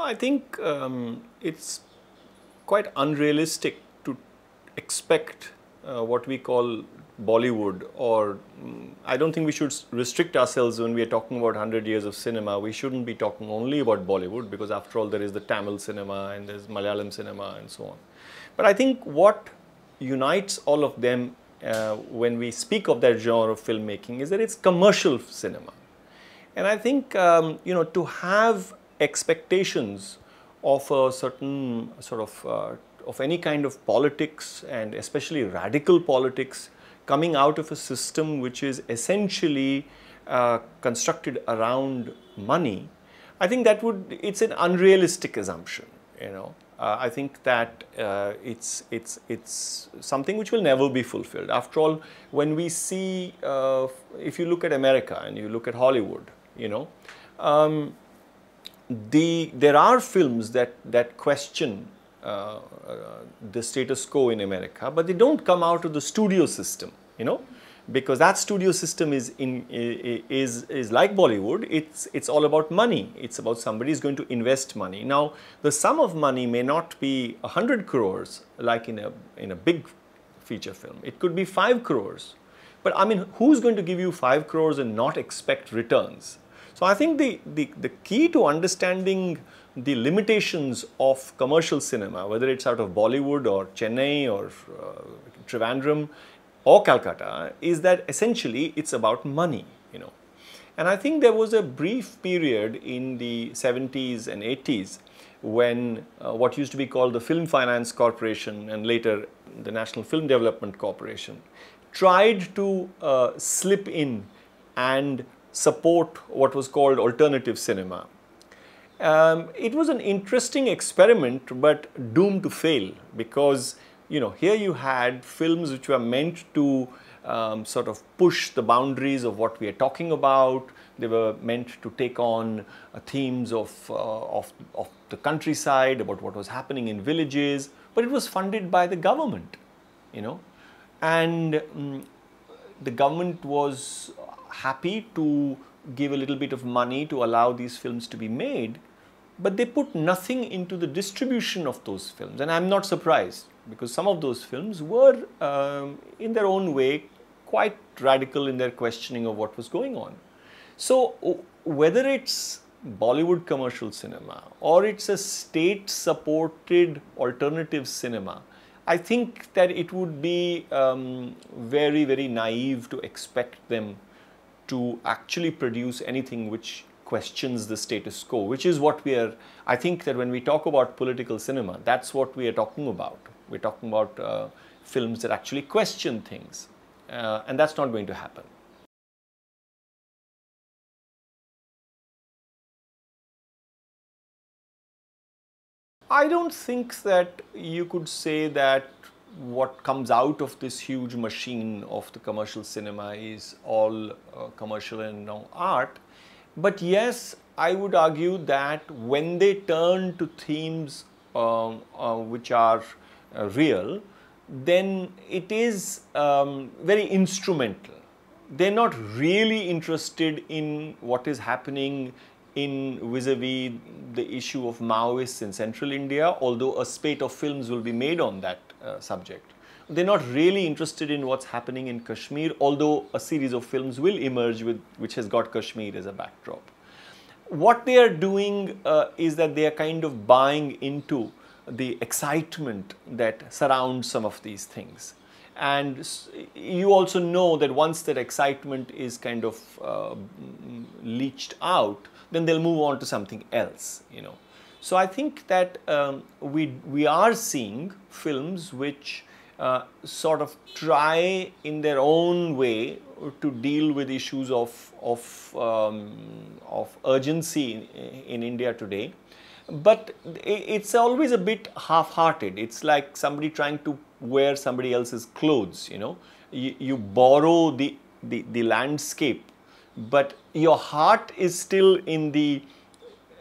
I think it's quite unrealistic to expect what we call Bollywood, or I don't think we should restrict ourselves when we are talking about 100 years of cinema. We shouldn't be talking only about Bollywood, because after all there is the Tamil cinema and there's Malayalam cinema and so on. But I think what unites all of them when we speak of that genre of filmmaking is that it's commercial cinema. And I think, to have expectations of a certain sort of any kind of politics, and especially radical politics, coming out of a system which is essentially constructed around money, I think it's an unrealistic assumption, I think that it's something which will never be fulfilled. After all, when we see, if you look at America and you look at Hollywood, there are films that question the status quo in America, but they don't come out of the studio system, because that studio system is like Bollywood. It's all about money. It's about somebody is going to invest money. Now, the sum of money may not be 100 crores like in a big feature film. It could be 5 crores. But I mean, who's going to give you 5 crores and not expect returns? So I think the key to understanding the limitations of commercial cinema, whether it's out of Bollywood or Chennai or Trivandrum or Calcutta, is that essentially it's about money, And I think there was a brief period in the 70s and 80s when what used to be called the Film Finance Corporation and later the National Film Development Corporation tried to slip in and support what was called alternative cinema. It was an interesting experiment, but doomed to fail, because here you had films which were meant to sort of push the boundaries of what we are talking about. They were meant to take on themes of the countryside, about what was happening in villages, but it was funded by the government, and the government was happy to give a little bit of money to allow these films to be made, but they put nothing into the distribution of those films. And I'm not surprised, because some of those films were, in their own way, quite radical in their questioning of what was going on. So whether it's Bollywood commercial cinema or it's a state-supported alternative cinema, I think that it would be very, very naive to expect them to actually produce anything which questions the status quo, which is what I think that when we talk about political cinema, that's what we are talking about. We're talking about films that actually question things, and that's not going to happen. I don't think that you could say that what comes out of this huge machine of the commercial cinema is all commercial and art. But yes, I would argue that when they turn to themes which are real, then it is very instrumental. They're not really interested in what is happening in vis-a-vis the issue of Maoists in central India, although a spate of films will be made on that subject. They're not really interested in what's happening in Kashmir, although a series of films will emerge which has got Kashmir as a backdrop. What they are doing is that they are kind of buying into the excitement that surrounds some of these things. And you also know that once that excitement is kind of leached out, then they'll move on to something else, So I think that we are seeing films which sort of try in their own way to deal with issues of urgency in India today. But it's always a bit half-hearted. It's like somebody trying to wear somebody else's clothes, You borrow the landscape, but your heart is still in the,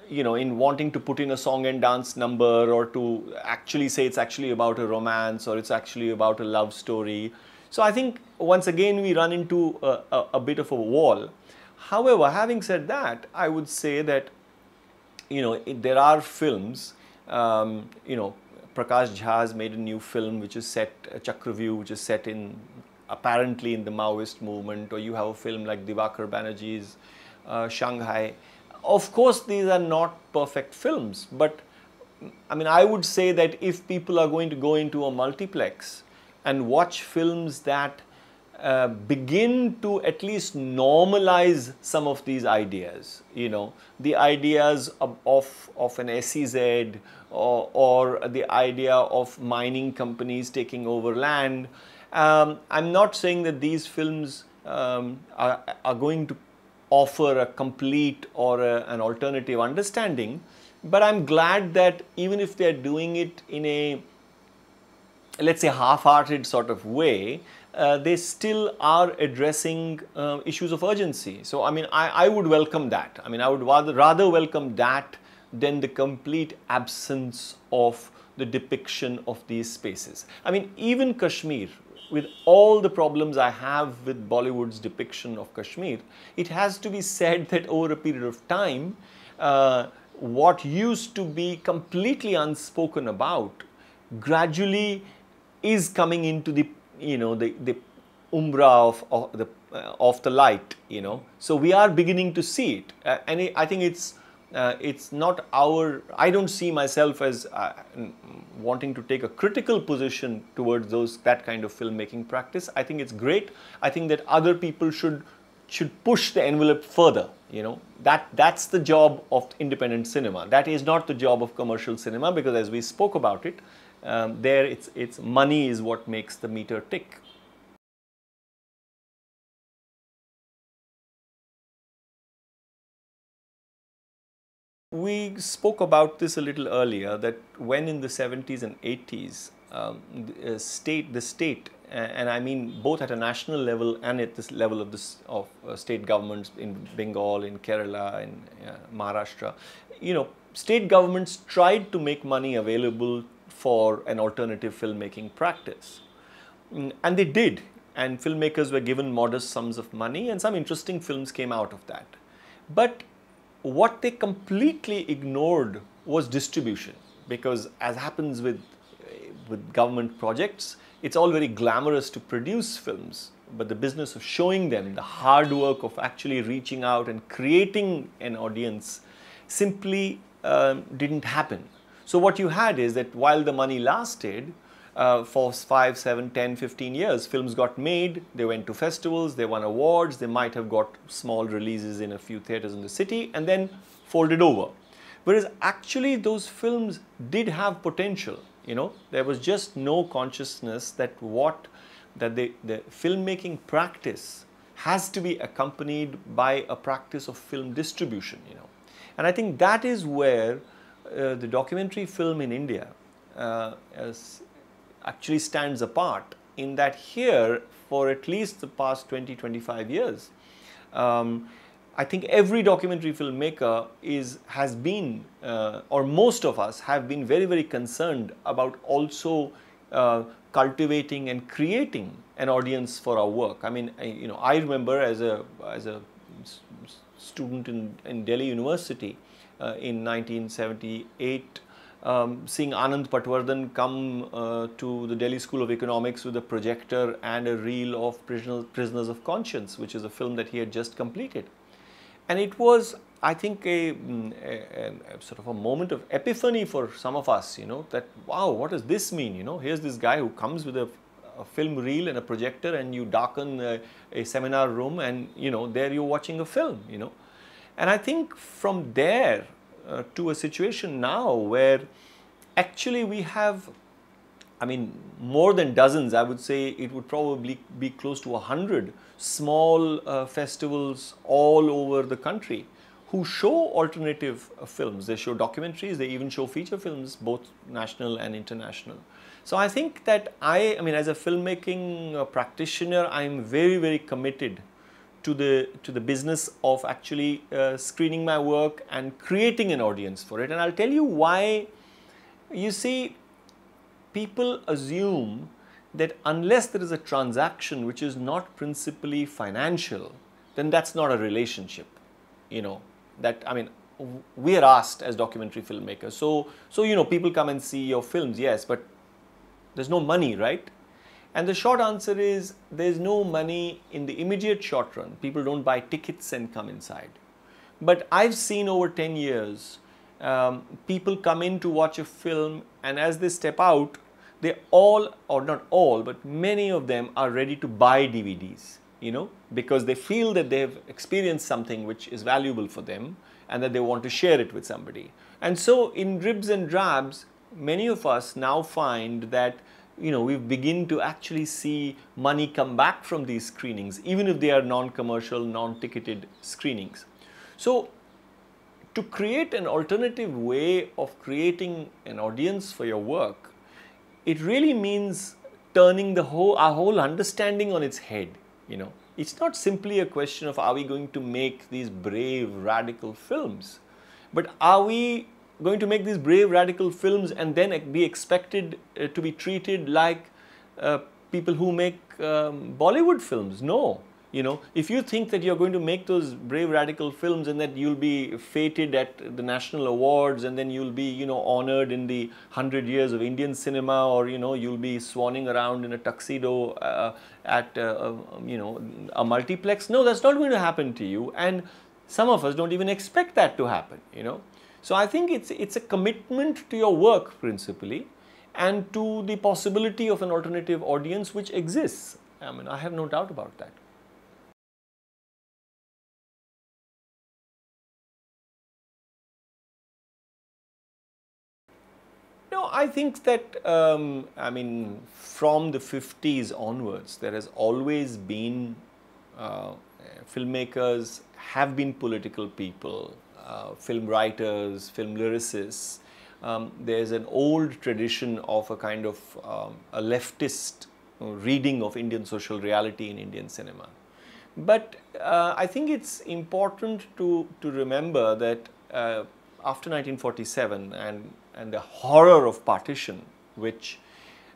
in wanting to put in a song and dance number, or to actually say it's actually about a romance, or it's actually about a love story. So I think once again we run into a bit of a wall. However, having said that, I would say that there are films, Prakash Jha has made a new film which is set, Chakravyuh, which is set in, apparently in the Maoist movement, or you have a film like Diwakar Banerjee's Shanghai. Of course, these are not perfect films, but I mean, I would say that if people are going to go into a multiplex and watch films that begin to at least normalize some of these ideas, the ideas of an SEZ, or the idea of mining companies taking over land. I'm not saying that these films are going to offer a complete or an alternative understanding, but I'm glad that even if they're doing it in a, let's say, half-hearted sort of way, they still are addressing issues of urgency. So, I mean, I would welcome that. I mean, I would rather welcome that than the complete absence of the depiction of these spaces. I mean, even Kashmir, with all the problems I have with Bollywood's depiction of Kashmir, it has to be said that over a period of time, what used to be completely unspoken about gradually is coming into the the umbra of the light. So we are beginning to see it, and I think it's not our. I don't see myself as wanting to take a critical position towards that kind of filmmaking practice. I think it's great. I think that other people should push the envelope further. That's the job of independent cinema. That is not the job of commercial cinema, because as we spoke about it, there it's money is what makes the meter tick. We spoke about this a little earlier, that when in the 70s and 80s, the state, and I mean both at a national level and at this level of state governments in Bengal, in Kerala, in Maharashtra, state governments tried to make money available for an alternative filmmaking practice. And they did, and filmmakers were given modest sums of money, and some interesting films came out of that. But what they completely ignored was distribution, because as happens with government projects, it's all very glamorous to produce films, but the business of showing them, the hard work of actually reaching out and creating an audience simply didn't happen. So what you had is that while the money lasted, for 5, 7, 10, 15 years, films got made, they went to festivals, they won awards, they might have got small releases in a few theatres in the city, and then folded over. Whereas actually those films did have potential. There was just no consciousness that the filmmaking practice has to be accompanied by a practice of film distribution. And I think that is where the documentary film in India actually stands apart, in that here, for at least the past 20-25 years, I think every documentary filmmaker has been, or most of us have been very, very concerned about also cultivating and creating an audience for our work. I mean, I remember as a student in Delhi University in 1978, seeing Anand Patwardhan come to the Delhi School of Economics with a projector and a reel of Prisoners of Conscience, which is a film that he had just completed. And it was, I think, a sort of a moment of epiphany for some of us, that, wow, what does this mean? Here's this guy who comes with a film reel and a projector, and you darken a seminar room, and, there you're watching a film, And I think from there, to a situation now where actually we have, I mean, more than dozens, I would say it would probably be close to 100 small festivals all over the country who show alternative films. They show documentaries, they even show feature films, both national and international. So I think that I mean, as a filmmaking practitioner, I'm very, very committed to the business of actually screening my work and creating an audience for it. And I'll tell you why. You see, people assume that unless there is a transaction which is not principally financial, then that's not a relationship. That, I mean, we are asked as documentary filmmakers, so you know, people come and see your films, yes, but there's no money, right? And the short answer is there's no money in the immediate short run. People don't buy tickets and come inside. But I've seen over 10 years, people come in to watch a film, and as they step out, they all, or not all, but many of them are ready to buy DVDs, you know, because they feel that they've experienced something which is valuable for them and that they want to share it with somebody. And so in dribs and drabs, many of us now find that, you know, we begin to actually see money come back from these screenings, even if they are non-commercial, non-ticketed screenings. So to create an alternative way of creating an audience for your work, it really means turning our whole understanding on its head, you know. It's not simply a question of, are we going to make these brave, radical films, but are we going to make these brave, radical films and then be expected to be treated like people who make Bollywood films? No. You know, if you think that you're going to make those brave, radical films and that you'll be feted at the national awards and then you'll be, you know, honored in the 100 years of Indian cinema, or, you know, you'll be swanning around in a tuxedo at, you know, a multiplex. No, that's not going to happen to you. And some of us don't even expect that to happen, you know. So I think it's a commitment to your work principally, and to the possibility of an alternative audience which exists. I mean, I have no doubt about that. No, I think that, I mean, from the 50s onwards, there has always been, filmmakers have been political people, film writers, film lyricists. There's an old tradition of a kind of a leftist reading of Indian social reality in Indian cinema. But I think it's important to remember that after 1947 and the horror of partition, which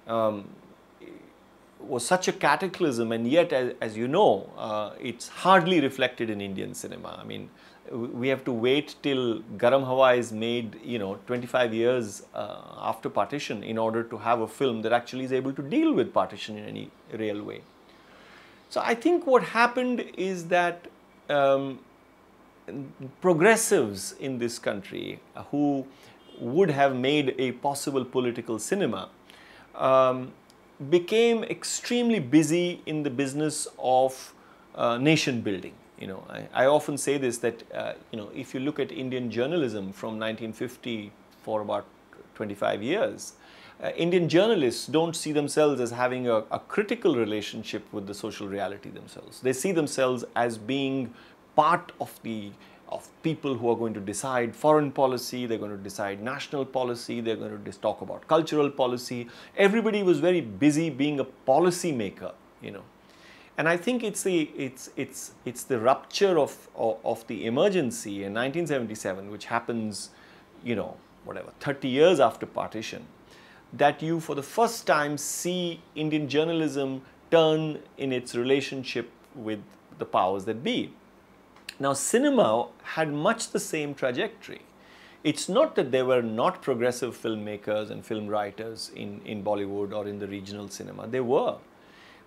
was such a cataclysm, and yet, as you know, it's hardly reflected in Indian cinema. I mean, we have to wait till Garam Hawa is made, you know, 25 years after partition in order to have a film that actually is able to deal with partition in any real way. So I think what happened is that progressives in this country who would have made a possible political cinema became extremely busy in the business of nation building. You know, I often say this, that you know, if you look at Indian journalism from 1950 for about 25 years, Indian journalists don't see themselves as having a critical relationship with the social reality themselves. They see themselves as being part of people who are going to decide foreign policy, they're going to decide national policy, they're going to talk about cultural policy. Everybody was very busy being a policy maker, you know. And I think it's the rupture of the emergency in 1977, which happens, you know, whatever, 30 years after partition, that you for the first time see Indian journalism turn in its relationship with the powers that be. Now, cinema had much the same trajectory. It's not that there were not progressive filmmakers and film writers in Bollywood or in the regional cinema. There were.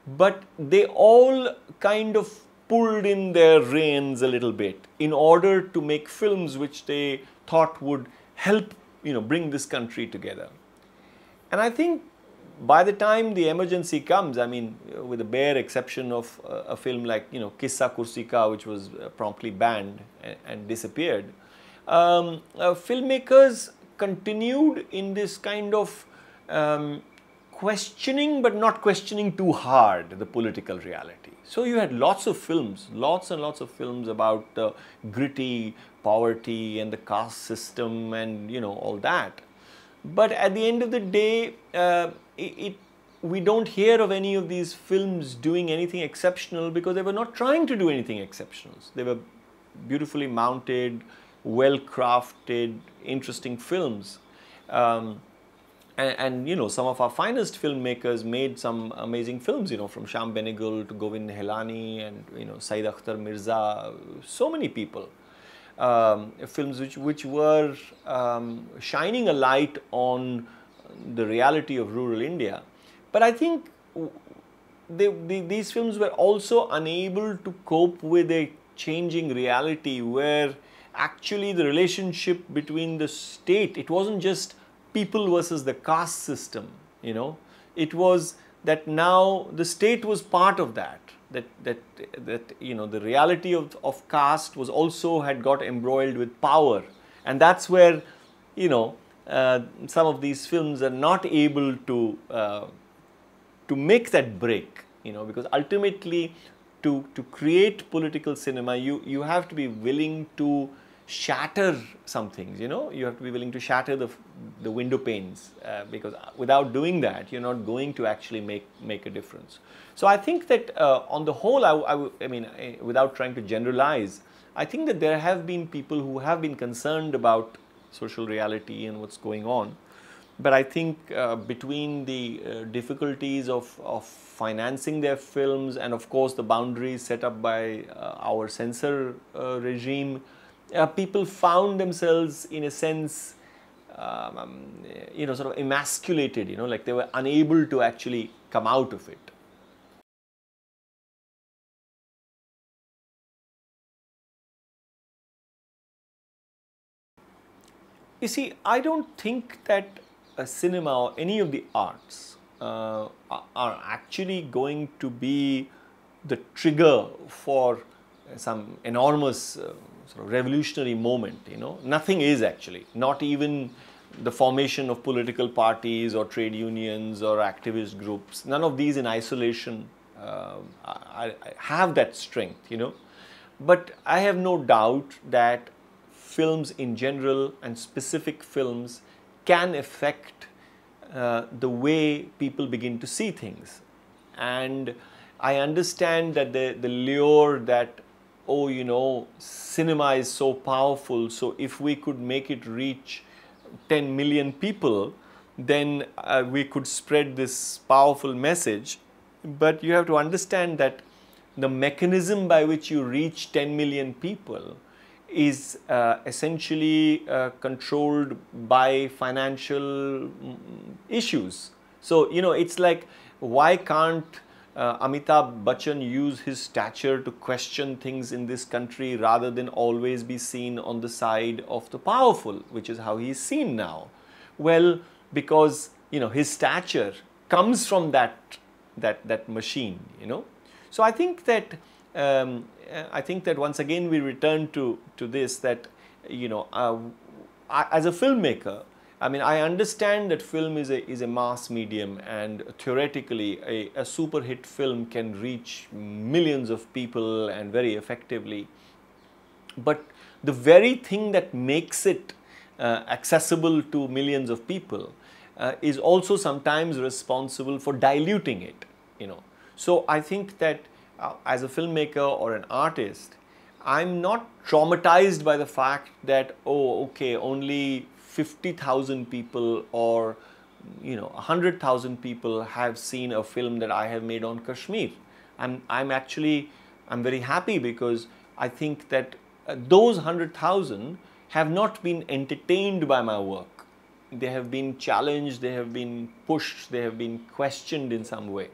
But they all kind of pulled in their reins a little bit in order to make films which they thought would help, you know, bring this country together. And I think by the time the emergency comes, I mean, with the bare exception of a film like, you know, Kissa Kursi Ka, which was promptly banned and disappeared, filmmakers continued in this kind of questioning, but not questioning too hard, the political reality. So you had lots of films, lots and lots of films about the gritty poverty and the caste system and, you know, all that. But at the end of the day, we don't hear of any of these films doing anything exceptional because they were not trying to do anything exceptional. They were beautifully mounted, well-crafted, interesting films. And you know, some of our finest filmmakers made some amazing films, you know, from Shyam Benegal to Govind Nihalani and, you know, Saeed Akhtar Mirza, so many people. films which were shining a light on the reality of rural India. But I think these films were also unable to cope with a changing reality where actually the relationship between the state, it wasn't just people versus the caste system, you know, it was that now the state was part of that, you know, the reality of caste was also had got embroiled with power, and that's where, you know, some of these films are not able to make that break, you know, because ultimately to create political cinema, you have to be willing to shatter some things, you know, you have to be willing to shatter the window panes, because without doing that, you're not going to actually make a difference. So I think that on the whole, I mean, without trying to generalize, I think that there have been people who have been concerned about social reality and what's going on. But I think between the difficulties of financing their films and of course the boundaries set up by our censor regime, people found themselves in a sense, you know, sort of emasculated, you know, like they were unable to actually come out of it. You see, I don't think that a cinema or any of the arts are actually going to be the trigger for some enormous sort of revolutionary moment, you know. Nothing is actually, not even the formation of political parties or trade unions or activist groups. None of these in isolation I have that strength, you know. But I have no doubt that films in general and specific films can affect the way people begin to see things. And I understand that the lure that, oh, you know, cinema is so powerful, so if we could make it reach 10 million people, then we could spread this powerful message. But you have to understand that the mechanism by which you reach 10 million people is essentially controlled by financial issues. So, you know, it's like, why can't Amitabh Bachchan use his stature to question things in this country rather than always be seen on the side of the powerful, which is how he is seen now? Well, because, you know, his stature comes from that machine, you know. So I think that once again we return to this, that, you know, as a filmmaker, I mean, I understand that film is a mass medium, and theoretically a super hit film can reach millions of people and very effectively. But the very thing that makes it accessible to millions of people is also sometimes responsible for diluting it, you know. So I think that as a filmmaker or an artist, I'm not traumatized by the fact that, oh, okay, only 50,000 people or, you know, 100,000 people have seen a film that I have made on Kashmir. I'm very happy, because I think that those 100,000 have not been entertained by my work. They have been challenged, they have been pushed, they have been questioned in some way.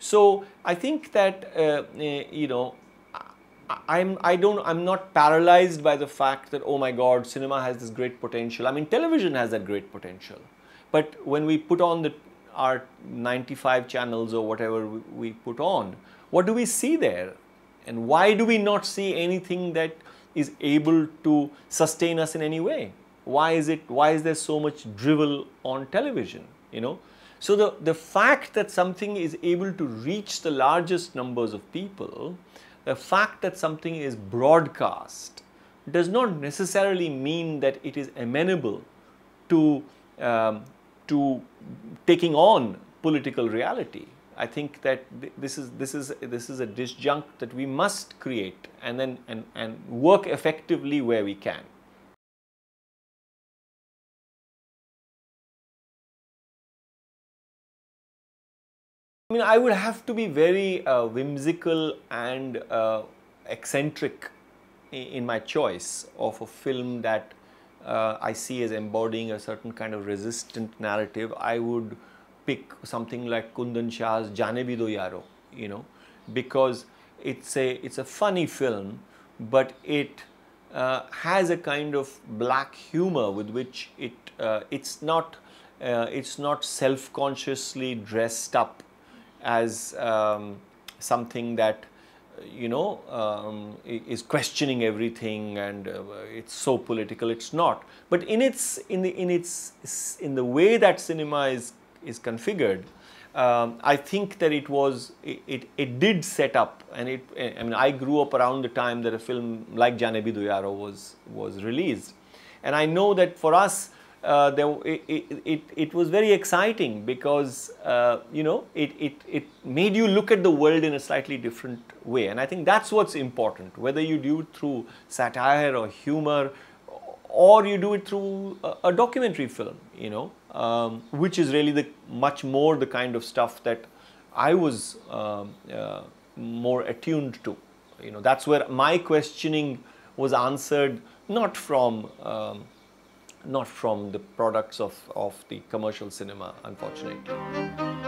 So I think that you know, I'm not paralyzed by the fact that, oh my God, cinema has this great potential. I mean, television has that great potential. But when we put on our 95 channels or whatever we put on, what do we see there? And why do we not see anything that is able to sustain us in any way? Why is there so much drivel on television, you know? So the fact that something is able to reach the largest numbers of people, the fact that something is broadcast, does not necessarily mean that it is amenable to taking on political reality. I think that this is a disjunct that we must create and work effectively where we can. I mean, I would have to be very whimsical and eccentric in my choice of a film that I see as embodying a certain kind of resistant narrative, I would pick something like Kundan Shah's Jaane Bhi Do Yaro, you know, because it's a funny film, but it has a kind of black humor with which it's not self-consciously dressed up as something that is questioning everything and it's so political. It's not. But in the way that cinema is configured, I think that it did set up, and I mean, I grew up around the time that a film like Jaane Bhi Do Yaro was released, and I know that for us it was very exciting because it made you look at the world in a slightly different way, and I think that's what's important, whether you do it through satire or humor, or you do it through a documentary film, which is really much more the kind of stuff that I was more attuned to. That's where my questioning was answered, not from the products of the commercial cinema, unfortunately.